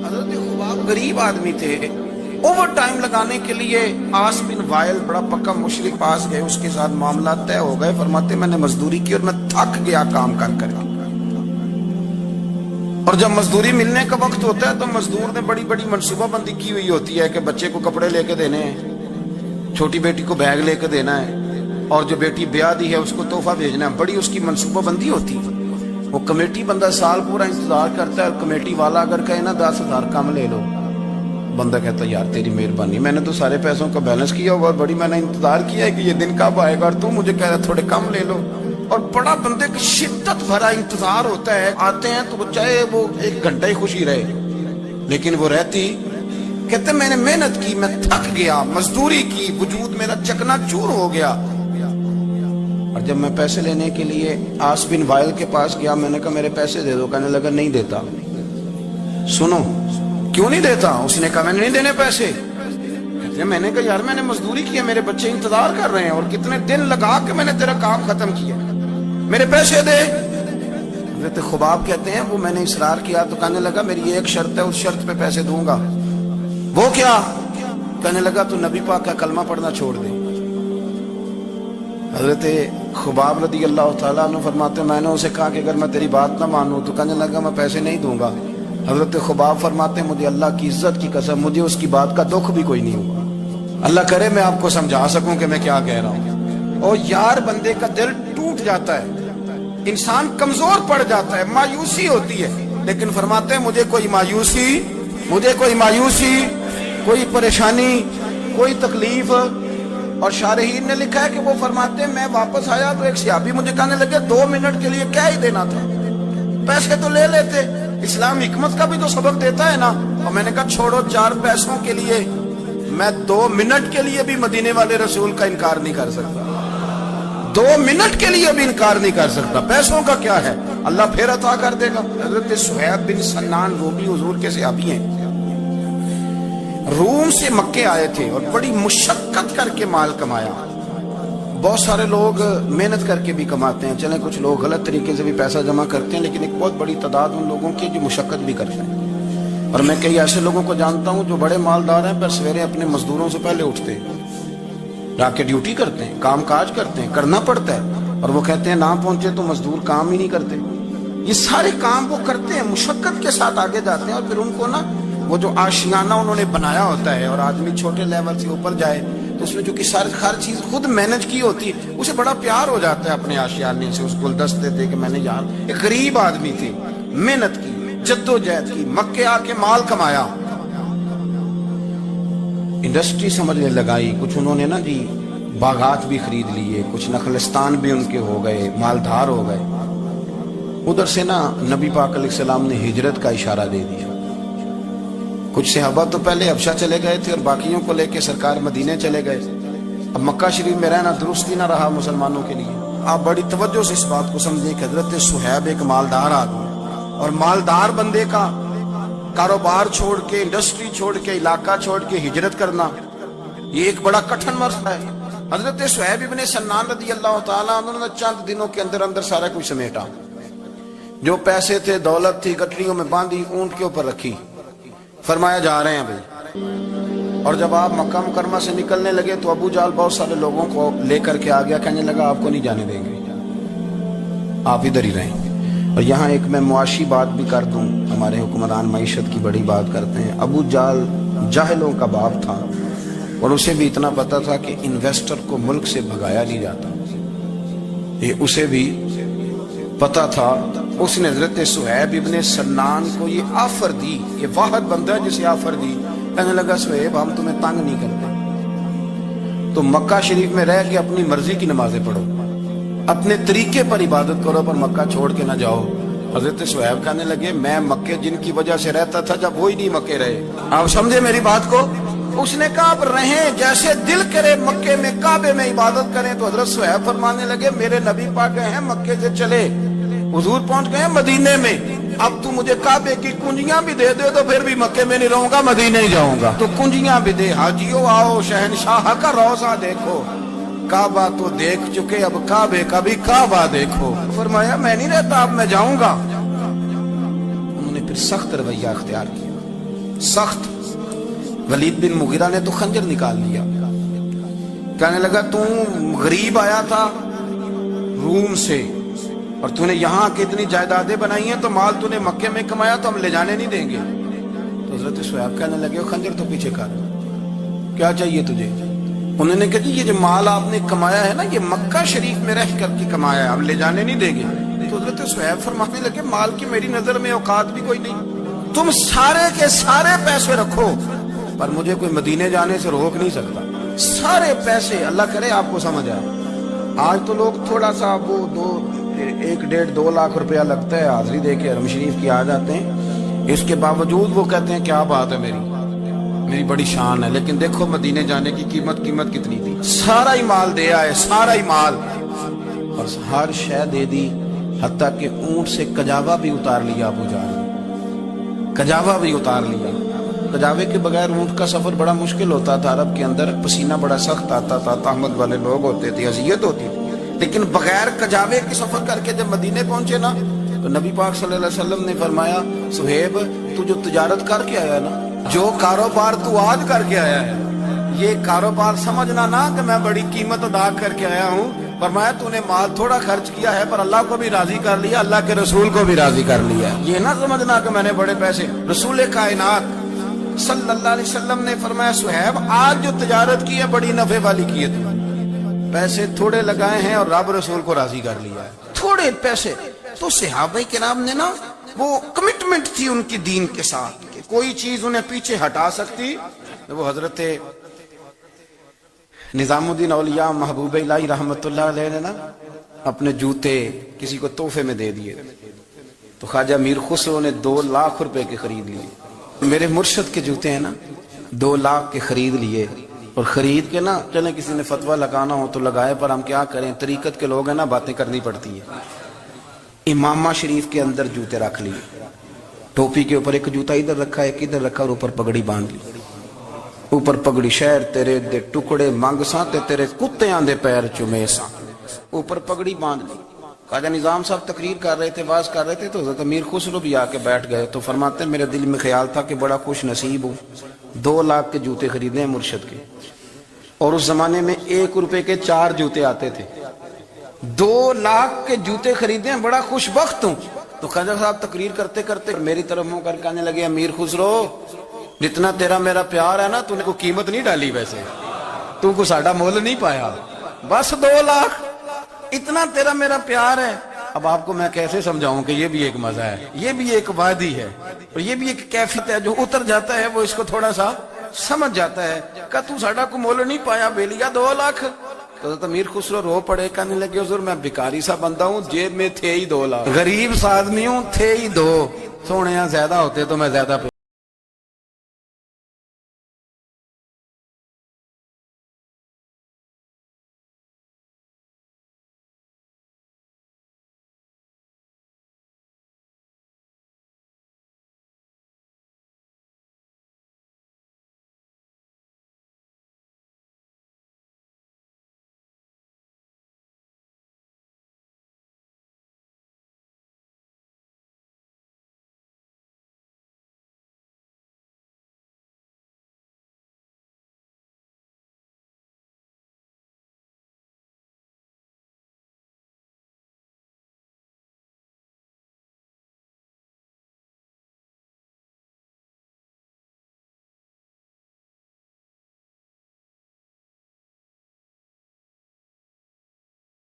حضرت خباب غریب آدمی تھے، اوور ٹائم لگانے کے لیے آس بن وائل بڑا پکا مشرک پاس گئے، اس کے ساتھ معاملات طے ہو گئے، فرماتے میں نے مزدوری کی اور میں تھک گیا کام کر کر کے، اور جب مزدوری ملنے کا وقت ہوتا ہے تو مزدور نے بڑی بڑی منصوبہ بندی کی ہوئی ہوتی ہے کہ بچے کو کپڑے لے کے دینے ہیں، چھوٹی بیٹی کو بیگ لے کے دینا ہے، اور جو بیٹی بیاہ دی ہے اس کو تحفہ بھیجنا ہے، بڑی اس کی منصوبہ بندی ہوتی ہے۔ وہ کمیٹی بندہ سال پورا انتظار کرتا ہے، اور کمیٹی والا اگر کہے نا 10,000 کم لے لو، بندہ کہتا ہے یار تیری مہربانی، میں نے تو سارے پیسوں کا بیلنس کیا ہوا، بڑی میں نے انتظار کیا ہے کہ یہ دن کب آئے گا، اور تو مجھے کہہ رہا تھوڑے کم لے لو، اور بڑا بندے کی شدت بھرا انتظار ہوتا ہے، آتے ہیں تو وہ چاہے وہ 1 گھنٹہ ہی خوشی رہے لیکن وہ رہتی، کہتے میں نے محنت کی، میں تھک گیا، مزدوری کی، وجود میرا چکنا چور ہو گیا، اور جب میں پیسے لینے کے لیے آس بن وائل کے پاس گیا، میں نے کہا میرے پیسے دے دو، کہنے لگا نہیں دیتا۔ سنو کیوں نہیں دیتا؟ اس نے کہا میں نے نہیں دینے پیسے۔ کہتے ہیں میں نے کہا یار میں نے مزدوری کی ہے، میرے بچے انتظار کر رہے ہیں، اور کتنے دن لگا کے میں نے تیرا کام ختم کیا، میرے پیسے دے۔ حضرت خباب کہتے ہیں وہ میں نے اصرار کیا تو کہنے لگا میری ایک شرط ہے، اس شرط پہ پیسے دوں گا۔ وہ کیا؟ کہنے لگا تو نبی پاک کا کلمہ پڑھنا چھوڑ دے۔ حضرت خباب رضی اللہ تعالیٰ عنہ فرماتے میں نے اسے کہا کہ اگر میں تیری بات نہ مانوں تو کہنے لگا میں پیسے نہیں دوں گا۔ حضرت خباب فرماتے مجھے اللہ کی عزت کی قسم مجھے اس کی بات کا دکھ بھی کوئی نہیں ہوا، اللہ کرے میں آپ کو سمجھا سکوں کہ میں کیا کہہ رہا ہوں۔ اور یار بندے کا دل ٹوٹ جاتا ہے، انسان کمزور پڑ جاتا ہے، مایوسی ہوتی ہے، لیکن فرماتے ہیں مجھے کوئی مایوسی کوئی پریشانی کوئی تکلیف۔ اور شارحین نے لکھا ہے کہ وہ فرماتے ہیں میں واپس آیا تو ایک صحابی مجھے کہنے لگے 2 منٹ کے لیے کیا ہی دینا تھا، پیسے تو لے لیتے، اسلام حکمت کا بھی تو سبق دیتا ہے نا۔ اور میں نے کہا چھوڑو 4 پیسوں کے لیے میں 2 منٹ کے لیے بھی مدینے والے رسول کا انکار نہیں کر سکتا، 2 منٹ کے لیے بھی انکار نہیں کر سکتا، پیسوں کا کیا ہے، اللہ پھر عطا کر دے گا۔ حضرت سہیب بن سنان رومی حضور کے صحابی ہیں، روم سے مکے آئے تھے اور بڑی مشقت کر کے مال کمایا۔ بہت سارے لوگ محنت کر کے بھی کماتے ہیں، چلیں کچھ لوگ غلط طریقے سے بھی پیسہ جمع کرتے ہیں، لیکن ایک بہت بڑی تعداد ان لوگوں کی جو مشقت بھی کرتے ہیں۔ اور میں کئی ایسے لوگوں کو جانتا ہوں جو بڑے مالدار ہیں پر سویرے اپنے مزدوروں سے پہلے اٹھتے ہیں، جا کے ڈیوٹی کرتے ہیں، کام کاج کرتے ہیں، کرنا پڑتا ہے، اور وہ کہتے ہیں نہ پہنچے تو مزدور کام ہی نہیں کرتے۔ یہ سارے کام وہ کرتے ہیں، مشقت کے ساتھ آگے جاتے ہیں، اور پھر ان کو نا وہ جو آشیانہ انہوں نے بنایا ہوتا ہے، اور آدمی چھوٹے لیول سے اوپر جائے تو اس میں جو کہ ہر چیز خود مینج کی ہوتی ہے، اسے بڑا پیار ہو جاتا ہے اپنے آشیانے سے، اس گلدستے دے کہ میں نے یار ایک غریب آدمی تھی، محنت کی، جدوجہد کی، مکے آ کے مال کمایا، انڈسٹری سمجھنے لگائی، کچھ انہوں نے نا جی باغات بھی خرید لیے، کچھ نخلستان بھی ان کے ہو گئے، مالدار ہو گئے۔ ادھر سے نا نبی پاک علیہ السلام نے ہجرت کا اشارہ دے دیا۔ کچھ صحابہ تو پہلے حبشہ چلے گئے تھے اور باقیوں کو لے کے سرکار مدینے چلے گئے۔ اب مکہ شریف میں رہنا درست ہی نہ رہا مسلمانوں کے لیے۔ آپ بڑی توجہ سے اس بات کو سمجھیں کہ حضرت سہیب ایک مالدار آدمی، اور مالدار بندے کا کاروبار چھوڑ کے، انڈسٹری چھوڑ کے، علاقہ چھوڑ کے ہجرت کرنا یہ ایک بڑا کٹھن مرحلہ ہے۔ حضرت سہیب ابن سنان رضی اللہ تعالیٰ عنہ نے چند دنوں کے اندر اندر سارا کچھ سمیٹا، جو پیسے تھے، دولت تھی، گٹریوں میں باندھی، اونٹ کے اوپر رکھی، فرمایا جا رہے ہیں بھائی۔ اور جب آپ مکہ مکرمہ سے نکلنے لگے تو ابو جہل بہت سارے لوگوں کو لے کر کے آ گیا، کہنے لگا آپ کو نہیں جانے دیں گے، آپ ادھر ہی رہیں۔ اور یہاں ایک میں معاشی بات بھی کر دوں، ہمارے حکمران معیشت کی بڑی بات کرتے ہیں۔ ابو جہل جاہلوں کا باپ تھا، اور اسے بھی اتنا پتا تھا کہ انویسٹر کو ملک سے بھگایا نہیں جاتا، یہ اسے بھی پتا تھا۔ اس نے حضرت سہیب ابن سنان کو یہ آفر دی، یہ واحد بندہ ہے جسے آفر دی، کہنے لگا سہیب ہم تمہیں تنگ نہیں کرتے، تو مکہ شریف میں رہ کے اپنی مرضی کی نمازیں پڑھو، اپنے طریقے پر عبادت کرو، پر مکہ چھوڑ کے نہ جاؤ۔ حضرت سہیب کہنے لگے میں مکے جن کی وجہ سے رہتا تھا جب وہی نہیں مکے رہے، آپ سمجھے میری بات کو۔ اس نے کہا اب رہیں جیسے دل کرے، مکے میں کعبے میں عبادت کریں۔ تو حضرت سہیب فرمانے لگے میرے نبی پاک گئے ہیں مکے سے چلے، حضور پہنچ گئے مدینے میں، اب تو مجھے کعبے کی کنجیاں بھی دے دے تو پھر بھی مکے میں نہیں رہوں گا، مدینے ہی جاؤں گا۔ تو کنجیاں بھی دے، حاجیو آؤ شہنشاہ کا روضہ دیکھو، کعبہ تو دیکھ چکے اب کعبے کا بھی کعبہ دیکھو۔ فرمایا میں نہیں رہتا، اب میں جاؤں گا۔ انہوں نے پھر سخت رویہ اختیار کیا، سخت. ولید بن مغیرہ نے تو خنجر نکال لیا. کہنے لگا تو غریب آیا تھا روم سے اور تو نے یہاں کی اتنی جائیدادیں بنائی ہیں, تو مال تو نے مکے میں کمایا تو ہم لے جانے نہیں دیں گے. تو حضرت صہیب کہنے لگے خنجر تو پیچھے کر, کیا چاہیے تجھے؟ انہوں نے کہا جی یہ جو مال آپ نے کمایا ہے نا یہ مکہ شریف میں رہ کر کے کمایا ہے, ہم لے جانے نہیں دیں گے. تو حضرت صہیب فرمانے لگے مال کی میری نظر میں اوقات بھی کوئی نہیں, تم سارے کے سارے پیسے رکھو پر مجھے کوئی مدینے جانے سے روک نہیں سکتا. سارے پیسے, اللہ کرے آپ کو سمجھ آئے. آج تو لوگ تھوڑا سا وہ 1-1.5-2 لاکھ روپیہ لگتا ہے حاضری دے کے حرم شریف کی آ جاتے ہیں, اس کے باوجود وہ کہتے ہیں کیا بات ہے میری بڑی شان ہے. لیکن دیکھو مدینے جانے کی قیمت کتنی تھی. سارا ہی مال دے آئے, سارا ہی مال, اور ہر شے دے دی, حتیٰ کہ اونٹ سے کجاوا بھی اتار لیا ابو جہل نے, کجاوا بھی اتار لیا. کجاوے کے بغیر اونٹ کا سفر بڑا مشکل ہوتا تھا, عرب کے اندر پسینہ بڑا سخت آتا تھا, تحمل والے لوگ ہوتے تھے, اذیت ہوتی تھی. لیکن بغیر کجاوے کے سفر کر کے جب مدینے پہنچے نا تو نبی پاک صلی اللہ علیہ وسلم نے فرمایا صہیب تو جو تجارت کر کے آیا نا, جو کاروبار تو آج کر کے آیا ہے, یہ کاروبار سمجھنا نا کہ میں بڑی قیمت ادا کر کے آیا ہوں. فرمایا تو نے مال تھوڑا خرچ کیا ہے پر اللہ کو بھی راضی کر لیا, اللہ کے رسول کو بھی راضی کر لیا. یہ نہ سمجھنا کہ میں نے بڑے پیسے. رسول کائنات صلی اللہ علیہ وسلم نے فرمایا صہیب آج جو تجارت کی ہے بڑی نفع والی کی ہے, تم پیسے تھوڑے لگائے ہیں اور رب رسول کو راضی کر لیا ہے, تھوڑے پیسے. تو صحابہ کرام نے نا وہ کمٹمنٹ تھی ان کی دین کے ساتھ کہ کوئی چیز انہیں پیچھے ہٹا سکتی. وہ حضرت نظام الدین اولیاء محبوب الہی رحمت اللہ علیہ نے نا اپنے جوتے کسی کو تحفے میں دے دیے, تو خواجہ میر خسرو نے 2 لاکھ روپے کے خرید لیے. میرے مرشد کے جوتے ہیں نا 2 لاکھ کے خرید لیے, اور خرید کے نا چلیں کسی نے فتویٰ لگانا ہو تو لگائے, پر ہم کیا کریں, طریقت کے لوگ ہیں نا, باتیں کرنی پڑتی ہیں. امامہ شریف کے اندر جوتے رکھ لیے, ٹوپی کے اوپر ایک جوتا ادھر رکھا ایک ادھر رکھا, اور اوپر پگڑی باندھ لی. اوپر پگڑی شہر تیرے دے ٹکڑے منگ ساں تے تیرے کتیاں دے پیر چومے ساں, اوپر پگڑی باندھ لی. خواجہ نظام صاحب تقریر کر رہے تھے, واز کر رہے تھے, تو حضرت امیر خسرو بھی آ کے بیٹھ گئے. تو فرماتے ہیں میرے دل میں خیال تھا کہ بڑا خوش نصیب ہوں, 2 لاکھ کے جوتے خریدے ہیں مرشد کے, اور اس زمانے میں 1 روپے کے 4 جوتے آتے تھے. 2 لاکھ کے جوتے خریدے ہیں, بڑا خوش بخت ہوں. تو خواجہ صاحب تقریر کرتے کرتے میری طرف منہ کر کہنے لگے امیر خسرو جتنا تیرا میرا پیار ہے نا, تو نے کوئی قیمت نہیں ڈالی, ویسے تو کو ساڑھا مول نہیں پایا, بس 2 لاکھ اتنا تیرا میرا پیار ہے. اب آپ کو میں کیسے سمجھاؤں کہ یہ بھی ایک مزہ ہے, یہ بھی ایک وادی ہے, اور یہ بھی ایک کیفیت ہے. جو اتر جاتا ہے وہ اس کو تھوڑا سا سمجھ جاتا ہے کہ تو ساڑھا کو مول نہیں پایا بے لیا 2 لاکھ. تو حضرت امیر خسرو رو پڑے, کہنے لگے حضور میں بھکاری سا بندہ ہوں, جیب میں تھے ہی 2 لاکھ, غریب سا آدمی ہوں, تھے ہی 2, سونے زیادہ ہوتے تو میں زیادہ